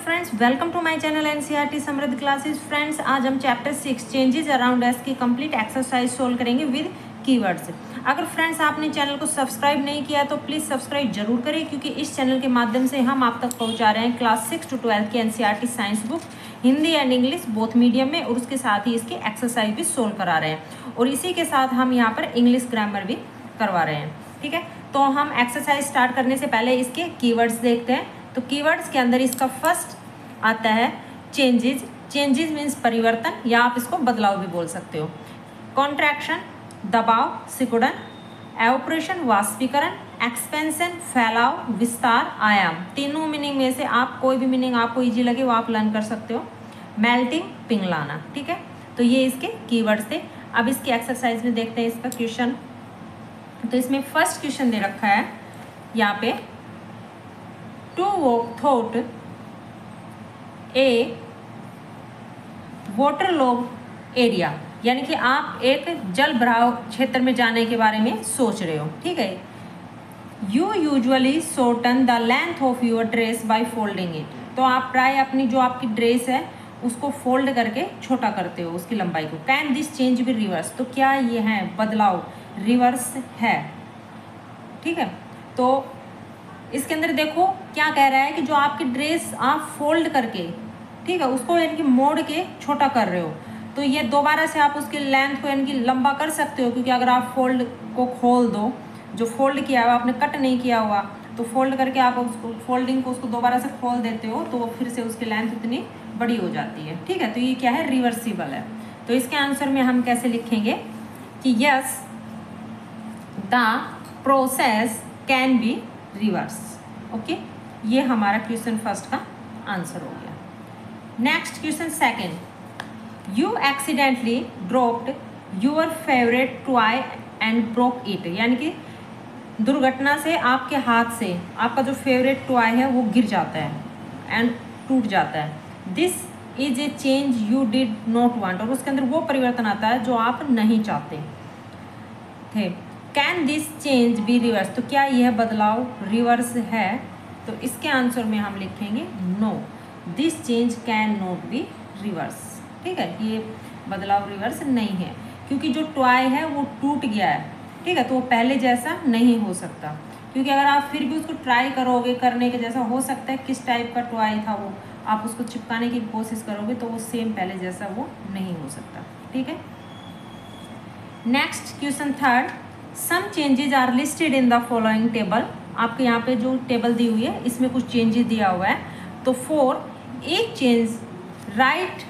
Friends, welcome to my channel NCERT Samriddh classes. Friends, आज हम chapter 6 changes around us की complete exercise solve करेंगे with keywords. अगर friends आपने चैनल को सब्सक्राइब नहीं किया तो प्लीज़ सब्सक्राइब जरूर करें, क्योंकि इस चैनल के माध्यम से हम आप तक पहुंचा रहे हैं क्लास 6 to 12 की NCERT science book Hindi and English both medium में, और उसके साथ ही इसकी एक्सरसाइज भी सोल्व करा रहे हैं, और इसी के साथ हम यहाँ पर इंग्लिश ग्रामर भी करवा रहे हैं। ठीक है, तो हम एक्सरसाइज स्टार्ट करने से पहले इसके कीवर्ड्स देखते हैं। तो कीवर्ड्स के अंदर इसका फर्स्ट आता है चेंजेस। चेंजेस मीन्स परिवर्तन, या आप इसको बदलाव भी बोल सकते हो। कॉन्ट्रैक्शन दबाव, सिकुड़न। एवोपरेशन वाष्पीकरण। एक्सपेंशन फैलाव, विस्तार, आयाम। तीनों मीनिंग में से आप कोई भी मीनिंग आपको इजी लगे वो आप लर्न कर सकते हो। मेल्टिंग पिघलाना। ठीक है, तो ये इसके कीवर्ड्स थे। अब इसकी एक्सरसाइज में देखते हैं इसका क्वेश्चन। तो इसमें फर्स्ट क्वेश्चन दे रखा है यहाँ पे, टू वॉक थ्रूट ए वाटरलॉग्ड एरिया, यानी कि आप एक जल भराव क्षेत्र में जाने के बारे में सोच रहे हो। ठीक है, you usually shorten the length of your dress by folding it. तो आप प्राय अपनी जो आपकी ड्रेस है उसको फोल्ड करके छोटा करते हो, उसकी लंबाई को। Can this change B reverse, तो क्या ये है बदलाव रिवर्स है। ठीक है, तो इसके अंदर देखो क्या कह रहा है कि जो आपकी ड्रेस आप फोल्ड करके, ठीक है, उसको यानी कि मोड़ के छोटा कर रहे हो, तो ये दोबारा से आप उसकी लेंथ को यानी कि लंबा कर सकते हो, क्योंकि अगर आप फोल्ड को खोल दो, जो फोल्ड किया हुआ आपने कट नहीं किया हुआ, तो फोल्ड करके आप उसको फोल्डिंग को उसको दोबारा से खोल देते हो, तो वो फिर से उसकी लेंथ उतनी बड़ी हो जाती है। ठीक है, तो ये क्या है, रिवर्सिबल है। तो इसके आंसर में हम कैसे लिखेंगे कि yes the process can be reverse. Okay, ये हमारा क्वेश्चन फर्स्ट का आंसर हो गया। Next question second, you accidentally dropped your favourite toy and broke it, यानी कि दुर्घटना से आपके हाथ से आपका जो फेवरेट टॉय है वो गिर जाता है एंड टूट जाता है। This is a change you did not want, और उसके अंदर वो परिवर्तन आता है जो आप नहीं चाहते थे। Can this change B reverse, तो क्या यह बदलाव रिवर्स है। तो इसके आंसर में हम लिखेंगे no, this change can not be reverse. ठीक है, ये बदलाव रिवर्स नहीं है, क्योंकि जो टॉय है वो टूट गया है। ठीक है, तो वो पहले जैसा नहीं हो सकता, क्योंकि अगर आप फिर भी उसको ट्राई करोगे करने के जैसा हो सकता है, किस टाइप का टॉय था वो, आप उसको चिपकाने की कोशिश करोगे तो वो सेम पहले जैसा वो नहीं हो सकता। ठीक है, next question third, some changes are listed in the following table. आपके यहाँ पे जो टेबल दी हुई है इसमें कुछ चेंजेस दिया हुआ है। तो फॉर एक change right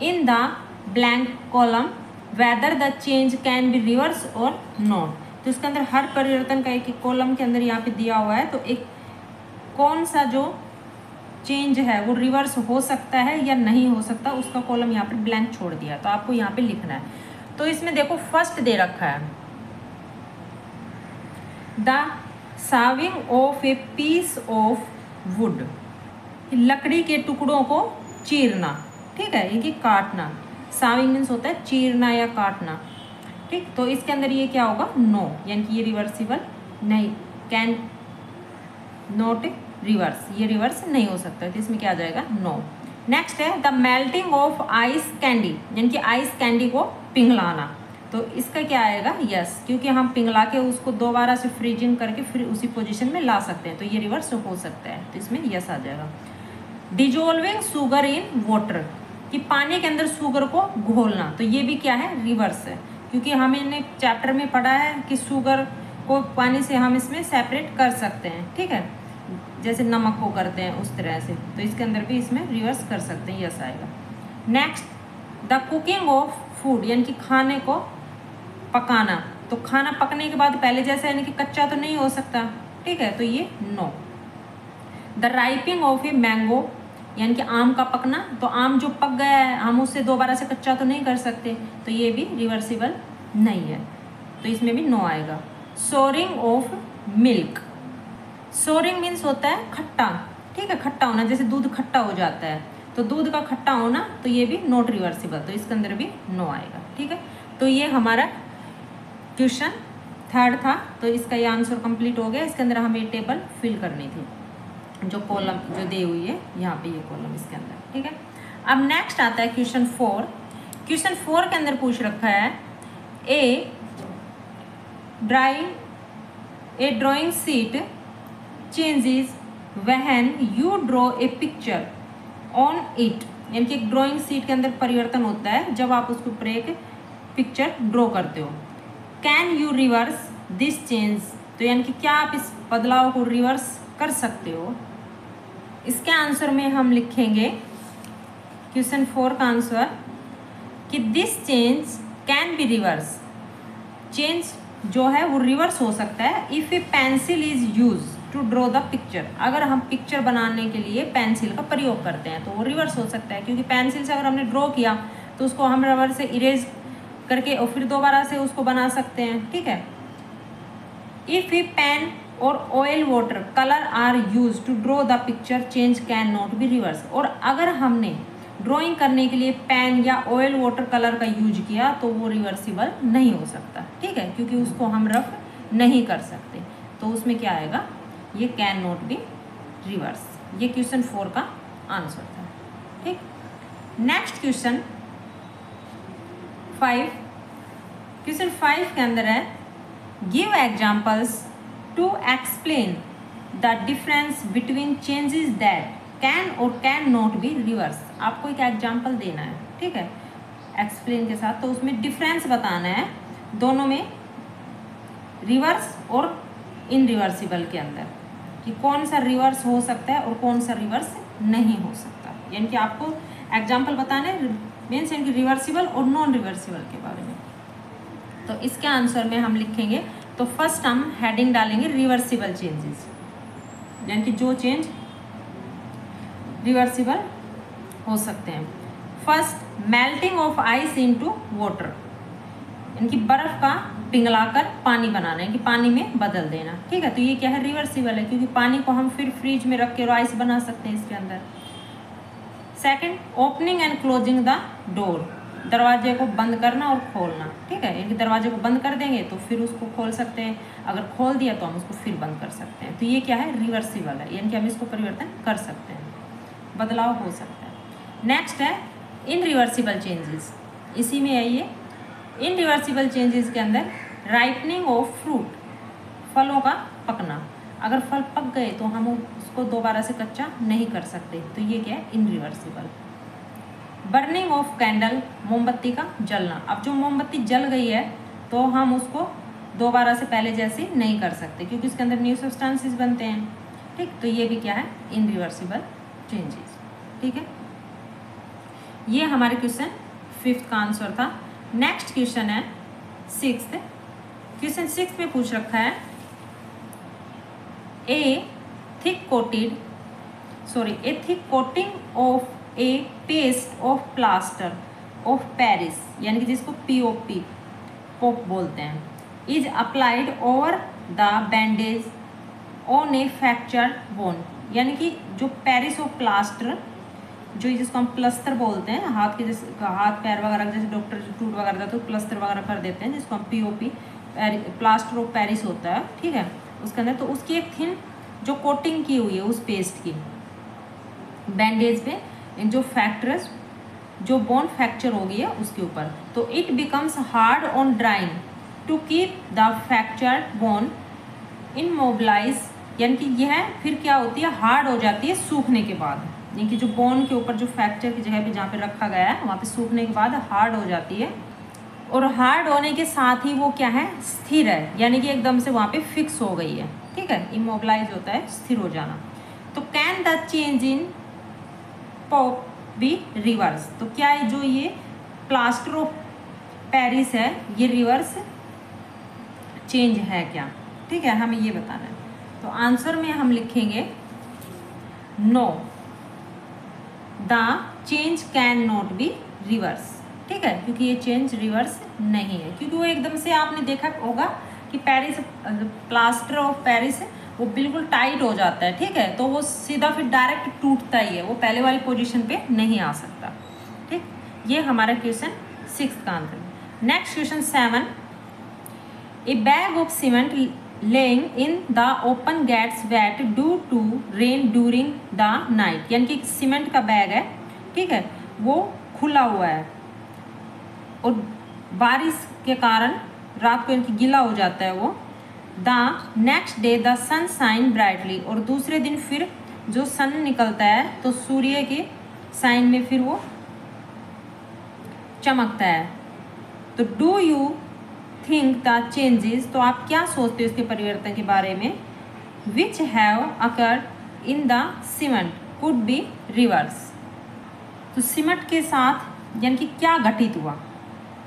in the blank column whether the change can be reverse और नॉट। तो इसके अंदर हर परिवर्तन का एक कॉलम के अंदर यहाँ पे दिया हुआ है, तो एक कौन सा जो चेंज है वो रिवर्स हो सकता है या नहीं हो सकता, उसका कॉलम यहाँ पे ब्लैंक छोड़ दिया, तो आपको यहाँ पे लिखना है। तो इसमें देखो फर्स्ट दे रखा है the sawing of a piece of wood, लकड़ी के टुकड़ों को चीरना। ठीक है, ये कि काटना, साविंग मीन्स होता है चीरना या काटना। ठीक, तो इसके अंदर ये क्या होगा, नो, यानी कि ये रिवर्सिबल नहीं, कैन नॉट रिवर्स, ये रिवर्स नहीं हो सकता, तो इसमें क्या आ जाएगा, नो। नेक्स्ट है the melting of ice candy, यानी कि आइस कैंडी को पिघलाना। तो इसका क्या आएगा, यस, क्योंकि हम पिघला के उसको दोबारा से फ्रीजिंग करके फिर उसी पोजीशन में ला सकते हैं, तो ये रिवर्स हो सकता है, तो इसमें यस आ जाएगा। डिजोल्विंग शुगर इन वाटर, कि पानी के अंदर शुगर को घोलना, तो ये भी क्या है, रिवर्स है, क्योंकि हमने चैप्टर में पढ़ा है कि शुगर को पानी से हम इसमें सेपरेट कर सकते हैं। ठीक है, जैसे नमक को करते हैं उस तरह से, तो इसके अंदर भी इसमें रिवर्स कर सकते हैं, यस आएगा। Next the cooking of food, यानी कि खाने को पकाना, तो खाना पकने के बाद पहले जैसा यानी कि कच्चा तो नहीं हो सकता। ठीक है, तो ये no. The riping of a mango, यानी कि आम का पकना, तो आम जो पक गया है हम उससे दोबारा से कच्चा तो नहीं कर सकते, तो ये भी रिवर्सिबल नहीं है, तो इसमें भी नो आएगा। Souring of milk, souring means होता है खट्टा। ठीक है, खट्टा होना, जैसे दूध खट्टा हो जाता है, तो दूध का खट्टा होना, तो ये भी नॉट रिवर्सिबल, तो इसके अंदर भी नो आएगा। ठीक है, तो ये हमारा क्वेश्चन थर्ड था, तो इसका ये आंसर कंप्लीट हो गया। इसके अंदर हमें टेबल फिल करनी थी। जो कॉलम जो दी हुई है यहाँ पे ये कॉलम इसके अंदर, ठीक है। अब नेक्स्ट आता है क्वेश्चन 4। क्वेश्चन 4 के अंदर पूछ रखा है a drawing sheet changes when you draw a picture on it, यानी कि एक ड्राइंग शीट के अंदर परिवर्तन होता है जब आप उसके ऊपर एक पिक्चर ड्रॉ करते हो। Can you reverse this change, तो यानी कि क्या आप इस बदलाव को रिवर्स कर सकते हो। इसके आंसर में हम लिखेंगे क्वेश्चन 4 का आंसर कि this change can be reverse, change जो है वो रिवर्स हो सकता है if a pencil is use to draw the picture, अगर हम पिक्चर बनाने के लिए पेंसिल का प्रयोग करते हैं तो वो रिवर्स हो सकता है, क्योंकि पेंसिल से अगर हमने ड्रॉ किया तो उसको हम रबर से इरेज करके और फिर दोबारा से उसको बना सकते हैं, ठीक है। इफ़ ए पेन और oil water colour are use to draw the picture change can not be reverse, और अगर हमने ड्राइंग करने के लिए पेन या ऑयल वाटर कलर का यूज किया तो वो रिवर्सिबल नहीं हो सकता, ठीक है, क्योंकि उसको हम रफ नहीं कर सकते, तो उसमें क्या आएगा, ये कैन नॉट बी रिवर्स। ये क्वेश्चन 4 का आंसर था, ठीक। Next question 5। क्वेश्चन 5 के अंदर है give examples to explain the difference between changes that can और कैन नॉट बी रिवर्स। आपको एक एग्जाम्पल देना है, ठीक है, एक्सप्लेन के साथ, तो उसमें डिफरेंस बताना है दोनों में, रिवर्स और इनरिवर्सिबल के अंदर, कि कौन सा रिवर्स हो सकता है और कौन सा रिवर्स नहीं हो सकता। यानी कि आपको एग्जाम्पल बताना है मीन्स यानी कि रिवर्सिबल और नॉन रिवर्सिबल के बारे में। तो इसके आंसर में हम लिखेंगे, तो फर्स्ट हम हेडिंग डालेंगे रिवर्सिबल चेंजेस, यानी कि जो चेंज रिवर्सिबल हो सकते हैं। First melting of ice into water, यानी कि बर्फ का पिघलाकर पानी बनाना है कि पानी में बदल देना, ठीक है, तो ये क्या है, रिवर्सिबल है, क्योंकि पानी को हम फिर फ्रिज में रख के और आइस बना सकते हैं इसके अंदर। Second opening and closing the door, दरवाजे को बंद करना और खोलना, ठीक है, यानी कि दरवाजे को बंद कर देंगे तो फिर उसको खोल सकते हैं, अगर खोल दिया तो हम उसको फिर बंद कर सकते हैं, तो ये क्या है, रिवर्सिबल है, यानी कि हम इसको परिवर्तन कर सकते हैं, बदलाव हो सकता है। नेक्स्ट है इनरिवर्सिबल चेंजेस, इसी में है ये इनरिवर्सिबल चेंजेस के अंदर राइपनिंग ऑफ फ्रूट, फलों का पकना, अगर फल पक गए तो हम उसको दोबारा से कच्चा नहीं कर सकते, तो ये क्या है, इनरिवर्सिबल। बर्निंग ऑफ कैंडल, मोमबत्ती का जलना, अब जो मोमबत्ती जल गई है तो हम उसको दोबारा से पहले जैसे नहीं कर सकते, क्योंकि इसके अंदर न्यू सब्सटेंसेस बनते हैं, ठीक, तो ये भी क्या है, इनरिवर्सिबल चेंजेस, ठीक है। ये हमारे क्वेश्चन 5 का आंसर था। नेक्स्ट क्वेश्चन है 6th। क्वेश्चन 6 में पूछ रखा है ए thick coating of A paste of plaster of Paris, यानी कि जिसको पीओपी पोप बोलते हैं, is applied over the bandage on A fractured bone, यानी कि जो पेरिस ऑफ प्लास्टर, जो जिसको हम प्लस्तर बोलते हैं, हाथ के जैसे हाथ पैर वगैरह जैसे डॉक्टर टूट वगैरह जाते तो प्लस्तर वगैरह कर देते हैं, जिसको हम पीओपी प्लास्टर ऑफ पेरिस होता है, ठीक है, उसके अंदर, तो उसकी एक थिन जो कोटिंग की हुई है उस पेस्ट की बैंडेज पे, जो फैक्टर्स जो बोन फ्रैक्चर हो गई है उसके ऊपर, तो it becomes hard on drawing to keep the fractured bone immobilize, यानी कि यह फिर क्या होती है, हार्ड हो जाती है सूखने के बाद, यानी कि जो बोन के ऊपर जो फ्रैक्चर की जगह पे जहाँ पे रखा गया है वहाँ पे सूखने के बाद हार्ड हो जाती है, और हार्ड होने के साथ ही वो क्या है, स्थिर है, यानी कि एकदम से वहाँ पे फिक्स हो गई है, ठीक है, इमोबिलाइज होता है स्थिर हो जाना। तो can the change in pop B reverse, तो क्या है, जो ये प्लास्टर ऑफ पेरिस है ये रिवर्स चेंज है क्या, ठीक है, हमें ये बताना है। तो आंसर में हम लिखेंगे no, the change can not be reverse, ठीक है, क्योंकि ये चेंज रिवर्स नहीं है, क्योंकि वो एकदम से आपने देखा होगा कि पेरिस प्लास्टर ऑफ पेरिस वो बिल्कुल टाइट हो जाता है, ठीक है, तो वो सीधा फिर डायरेक्ट टूटता ही है, वो पहले वाली पोजीशन पे नहीं आ सकता, ठीक। ये हमारा क्वेश्चन 6 का answer. Next question 7, a bag of cement laying in the open gets wet due to rain during the night, यानी कि सीमेंट का बैग है, ठीक है, वो खुला हुआ है और बारिश के कारण रात को इनकी गीला हो जाता है वो। The next day the sun shine brightly, और दूसरे दिन फिर जो सन निकलता है तो सूर्य के साइन में फिर वो चमकता है। तो do you think the changes, तो आप क्या सोचते हो इसके परिवर्तन के बारे में, which have occurred in the cement could be reverse, तो सीमेंट के साथ यानी कि क्या घटित हुआ,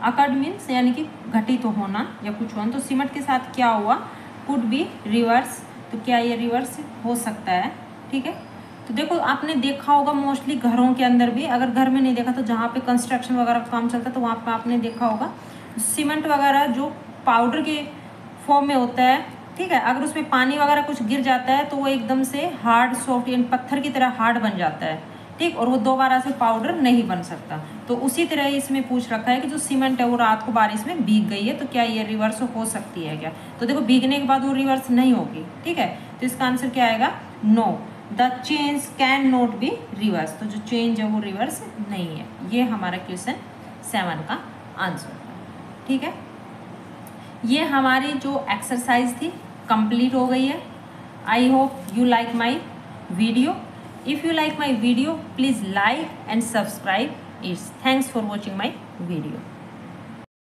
अकर्ड मीन्स यानी कि घटित होना या कुछ होना, तो सीमेंट के साथ क्या हुआ, कुड बी रिवर्स, तो क्या ये रिवर्स हो सकता है, ठीक है। तो देखो आपने देखा होगा मोस्टली घरों के अंदर भी, अगर घर में नहीं देखा तो जहाँ पे कंस्ट्रक्शन वगैरह का काम चलता है तो वहाँ पे आपने देखा होगा सीमेंट वगैरह जो पाउडर के फॉर्म में होता है, ठीक है, अगर उसमें पानी वगैरह कुछ गिर जाता है तो वो एकदम से हार्ड सॉफ्ट यानी पत्थर की तरह हार्ड बन जाता है, ठीक, और वो दोबारा से पाउडर नहीं बन सकता। तो उसी तरह इसमें पूछ रखा है कि जो सीमेंट है वो रात को बारिश में भीग गई है तो क्या ये रिवर्स हो सकती है क्या, तो देखो भीगने के बाद वो रिवर्स नहीं होगी, ठीक है, तो इसका आंसर क्या आएगा, no, the change can not be reverse, तो जो चेंज है वो रिवर्स नहीं है। ये हमारा क्वेश्चन 7 का आंसर था, ठीक है। ये हमारी जो एक्सरसाइज थी कंप्लीट हो गई है। I hope you like my video. If you like my video, please like and subscribe it. Thanks for watching my video.